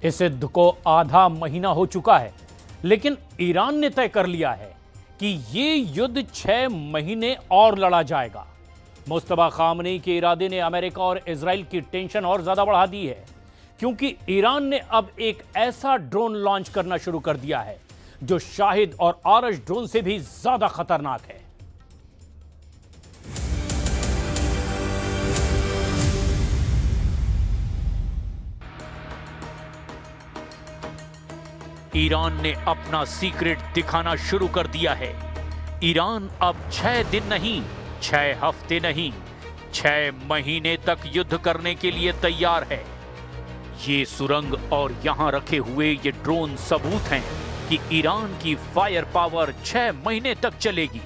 इस युद्ध को आधा महीना हो चुका है, लेकिन ईरान ने तय कर लिया है कि ये युद्ध 6 महीने और लड़ा जाएगा। मुस्तफा खामनेई के इरादे ने अमेरिका और इजराइल की टेंशन और ज्यादा बढ़ा दी है, क्योंकि ईरान ने अब एक ऐसा ड्रोन लॉन्च करना शुरू कर दिया है जो शाहिद और आरश ड्रोन से भी ज्यादा खतरनाक है। ईरान ने अपना सीक्रेट दिखाना शुरू कर दिया है। ईरान अब 6 दिन नहीं, 6 हफ्ते नहीं, 6 महीने तक युद्ध करने के लिए तैयार है। ये सुरंग और यहां रखे हुए ये ड्रोन सबूत हैं कि ईरान की फायर पावर 6 महीने तक चलेगी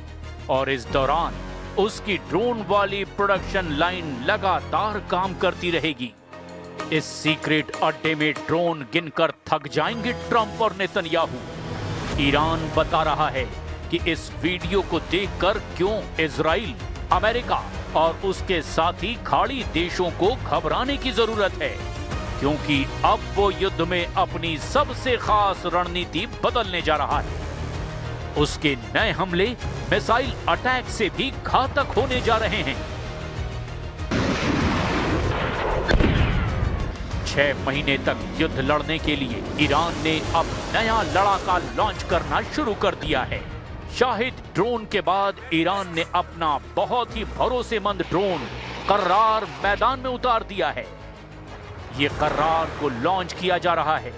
और इस दौरान उसकी ड्रोन वाली प्रोडक्शन लाइन लगातार काम करती रहेगी। इस सीक्रेट अड्डे में ड्रोन गिनकर थक जाएंगे ट्रंप और नेतन्याहू। ईरान बता रहा है कि इस वीडियो को देखकर क्यों इजराइल, अमेरिका और उसके साथी खाड़ी देशों को घबराने की जरूरत है, क्योंकि अब वो युद्ध में अपनी सबसे खास रणनीति बदलने जा रहा है। उसके नए हमले मिसाइल अटैक से भी घातक होने जा रहे हैं। 6 महीने तक युद्ध लड़ने के लिए ईरान ने अब नया लड़ाका लॉन्च करना शुरू कर दिया है। शाहिद ड्रोन के बाद ईरान ने अपना बहुत ही भरोसेमंद ड्रोन कर्रार मैदान में उतार दिया है। ये कर्रार को लॉन्च किया जा रहा है।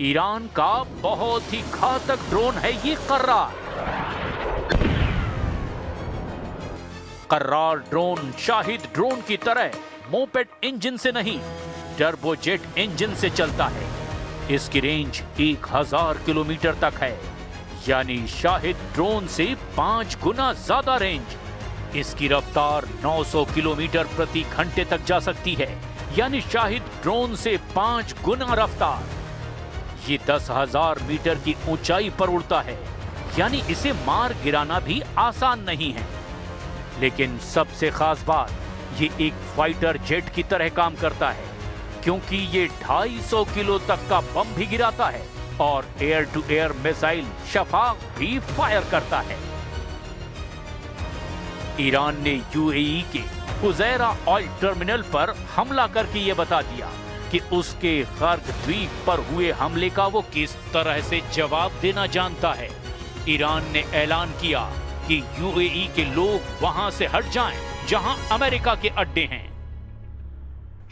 ईरान का बहुत ही घातक ड्रोन है ये कर्रार। कर्रार ड्रोन शाहिद ड्रोन की तरह मोपेड इंजन से नहीं, टर्बोजेट इंजन से चलता है। इसकी रेंज 1000 किलोमीटर तक है, यानी शाहिद ड्रोन से 5 गुना ज्यादा रेंज। इसकी रफ्तार 900 किलोमीटर प्रति घंटे तक जा सकती है, यानी शाहिद ड्रोन से 5 गुना रफ्तार। ये 10,000 मीटर की ऊंचाई पर उड़ता है, यानी इसे मार गिराना भी आसान नहीं है। लेकिन सबसे खास बात, ये एक फाइटर जेट की तरह काम करता है, क्योंकि ये 250 किलो तक का बम भी गिराता है और एयर टू एयर मिसाइल शफाक भी फायर करता है। ईरान ने यूएई के फुजैरा ऑयल टर्मिनल पर हमला करके ये बता दिया कि उसके गर्ग द्वीप पर हुए हमले का वो किस तरह से जवाब देना जानता है। ईरान ने ऐलान किया कि यूएई के लोग वहां से हट जाएं, जहां अमेरिका के अड्डे हैं।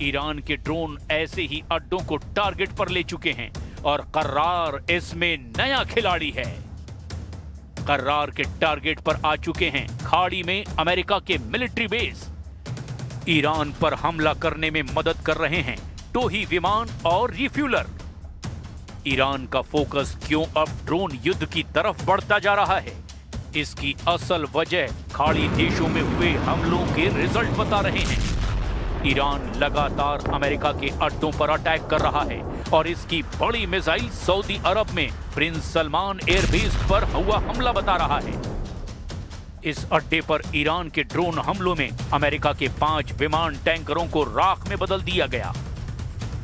ईरान के ड्रोन ऐसे ही अड्डों को टारगेट पर ले चुके हैं और कर्रार इसमें नया खिलाड़ी है। कर्रार के टारगेट पर आ चुके हैं खाड़ी में अमेरिका के मिलिट्री बेस। ईरान पर हमला करने में मदद कर रहे हैं टोही विमान और रिफ्यूलर। ईरान का फोकस क्यों अब ड्रोन युद्ध की तरफ बढ़ता जा रहा है, इसकी असल वजह खाड़ी देशों में हुए हमलों के रिजल्ट बता रहे हैं। ईरान लगातार अमेरिका के अड्डों पर अटैक कर रहा है और इसकी बड़ी मिसाइल सऊदी अरब में प्रिंस सलमान एयरबेस पर हुआ हमला बता रहा है। इस अड्डे पर ईरान के ड्रोन हमलों में अमेरिका के 5 विमान टैंकरों को राख में बदल दिया गया।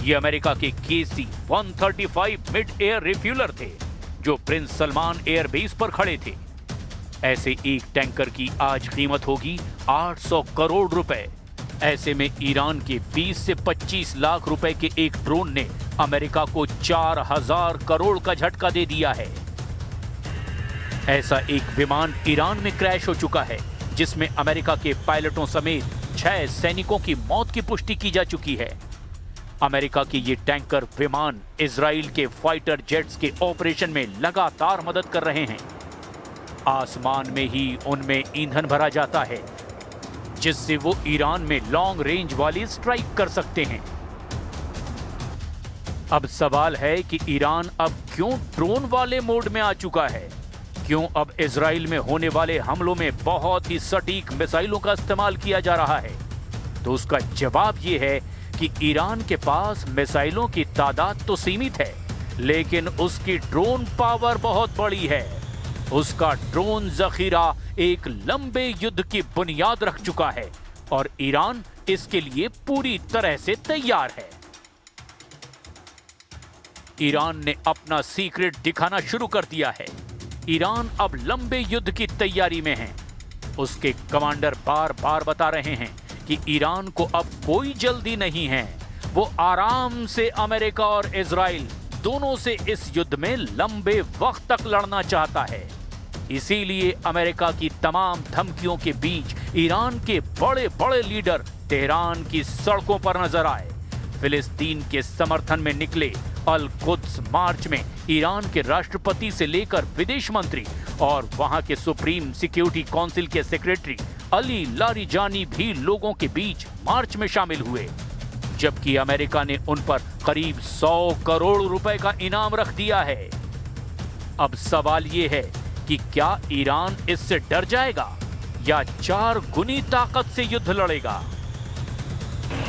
ये अमेरिका के KC-135 मिड एयर रिफ्यूलर थे, जो प्रिंस सलमान एयरबेस पर खड़े थे। ऐसे एक टैंकर की आज कीमत होगी 800 करोड़ रुपए। ऐसे में ईरान के 20 से 25 लाख रुपए के एक ड्रोन ने अमेरिका को 4000 करोड़ का झटका दे दिया है। ऐसा एक विमान ईरान में क्रैश हो चुका है, जिसमें अमेरिका के पायलटों समेत 6 सैनिकों की मौत की पुष्टि की जा चुकी है। अमेरिका के ये टैंकर विमान इजराइल के फाइटर जेट्स के ऑपरेशन में लगातार मदद कर रहे हैं। आसमान में ही उनमें ईंधन भरा जाता है, जिससे वो ईरान में लॉन्ग रेंज वाली स्ट्राइक कर सकते हैं। अब सवाल है कि ईरान अब क्यों ड्रोन वाले मोड में आ चुका है, क्यों अब इजराइल में होने वाले हमलों में बहुत ही सटीक मिसाइलों का इस्तेमाल किया जा रहा है। तो उसका जवाब यह है कि ईरान के पास मिसाइलों की तादाद तो सीमित है, लेकिन उसकी ड्रोन पावर बहुत बड़ी है। उसका ड्रोन जखीरा एक लंबे युद्ध की बुनियाद रख चुका है और ईरान इसके लिए पूरी तरह से तैयार है। ईरान ने अपना सीक्रेट दिखाना शुरू कर दिया है। ईरान अब लंबे युद्ध की तैयारी में है। उसके कमांडर बार बार बता रहे हैं कि ईरान को अब कोई जल्दी नहीं है। वो आराम से अमेरिका और इजराइल दोनों से इस युद्ध में लंबे वक्त तक लड़ना चाहता है। इसीलिए अमेरिका की तमाम धमकियों के बीच ईरान के बड़े बड़े लीडर तेहरान की सड़कों पर नजर आए। फिलिस्तीन के समर्थन में निकले अल कुद्स मार्च में ईरान के राष्ट्रपति से लेकर विदेश मंत्री और वहां के सुप्रीम सिक्योरिटी काउंसिल के सेक्रेटरी अली लारिजानी भी लोगों के बीच मार्च में शामिल हुए। जबकि अमेरिका ने उन पर करीब 100 करोड़ रुपए का इनाम रख दिया है। अब सवाल यह है कि क्या ईरान इससे डर जाएगा या 4 गुनी ताकत से युद्ध लड़ेगा।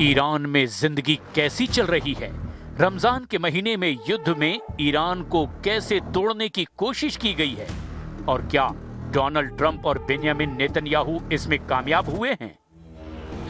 ईरान में जिंदगी कैसी चल रही है। रमजान के महीने में युद्ध में ईरान को कैसे तोड़ने की कोशिश की गई है और क्या डोनाल्ड ट्रंप और बेंजामिन नेतन्याहू इसमें कामयाब हुए हैं।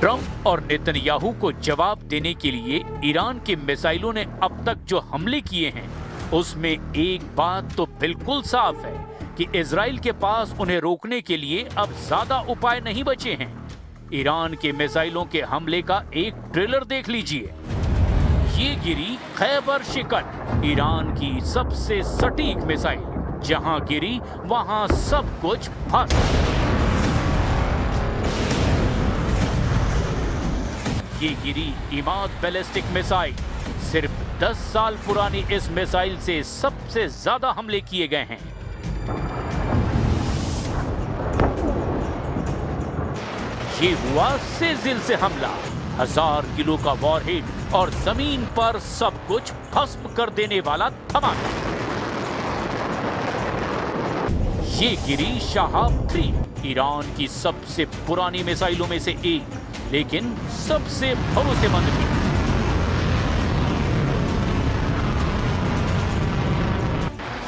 ट्रंप और नेतन्याहू को जवाब देने के लिए ईरान के मिसाइलों ने अब तक जो हमले किए हैं उसमें एक बात तो बिल्कुल साफ है कि इजराइल के पास उन्हें रोकने के लिए अब ज्यादा उपाय नहीं बचे हैं। ईरान के मिसाइलों के हमले का एक ट्रेलर देख लीजिए। ये गिरी खैबर शिकन, ईरान की सबसे सटीक मिसाइल। जहां गिरी वहां सब कुछ फंस। ये गिरी इमाद बैलिस्टिक मिसाइल। सिर्फ 10 साल पुरानी इस मिसाइल से सबसे ज्यादा हमले किए गए हैं। ये हुआ सेजिल से हमला, 1000 किलो का वॉरहेड और जमीन पर सब कुछ भस्म कर देने वाला धमाका। ये गिरी शहाब 3, ईरान की सबसे पुरानी मिसाइलों में से एक, लेकिन सबसे भरोसेमंद भी।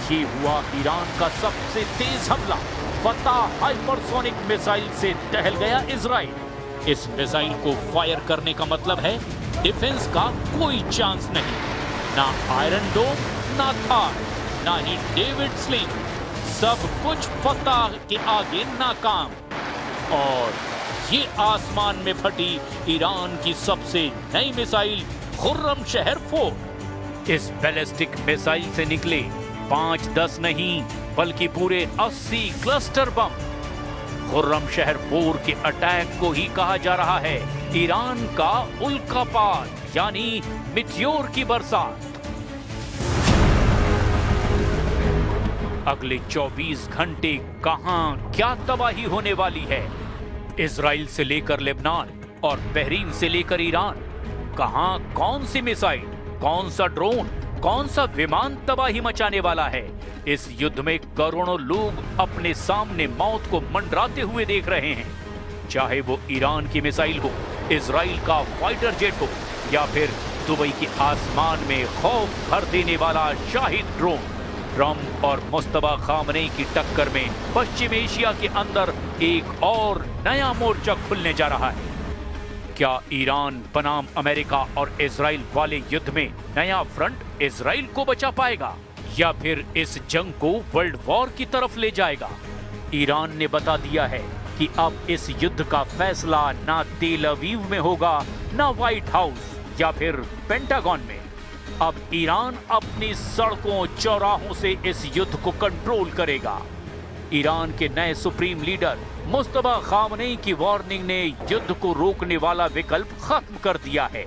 ये हुआ ईरान का सबसे तेज हमला। फतह हाइपरसोनिक मिसाइल से टहल गया इजराइल। इस मिसाइल को फायर करने का मतलब है डिफेंस का कोई चांस नहीं। ना आयरन डोम, ना थार, ना ही डेविड स्लिंग, सब कुछ फतह के आगे नाकाम। और ये आसमान में फटी ईरान की सबसे नई मिसाइल खुर्रम शहर 4। इस बैलिस्टिक मिसाइल से निकले 5-10 नहीं बल्कि पूरे 80 क्लस्टर बम। खुर्रम शहर 4 के अटैक को ही कहा जा रहा है ईरान का उल्कापात यानी मिटियोर की बरसात। अगले 24 घंटे कहां क्या तबाही होने वाली है। इजराइल से लेकर लेबनान और बहरीन से लेकर ईरान, कहां कौन सी मिसाइल, कौन सा ड्रोन, कौन सा विमान तबाही मचाने वाला है। इस युद्ध में करोड़ों लोग अपने सामने मौत को मंडराते हुए देख रहे हैं। चाहे वो ईरान की मिसाइल हो, इजराइल का फाइटर जेट हो या फिर दुबई के आसमान में खौफ भर देने वाला शाहिद ड्रोन। ट्रंप और मुस्तफा खामनेई की टक्कर में पश्चिम एशिया के अंदर एक और नया मोर्चा खुलने जा रहा है। क्या ईरान बनाम अमेरिका और इजराइल वाले युद्ध में नया फ्रंट इजराइल को बचा पाएगा या फिर इस जंग को वर्ल्ड वॉर की तरफ ले जाएगा। ईरान ने बता दिया है कि अब इस युद्ध का फैसला ना तेल अवीव में होगा, ना व्हाइट हाउस या फिर पेंटागन में। अब ईरान अपनी सड़कों चौराहों से इस युद्ध को कंट्रोल करेगा। ईरान के नए सुप्रीम लीडर मुस्तफा खामनेई की वार्निंग ने युद्ध को रोकने वाला विकल्प खत्म कर दिया है।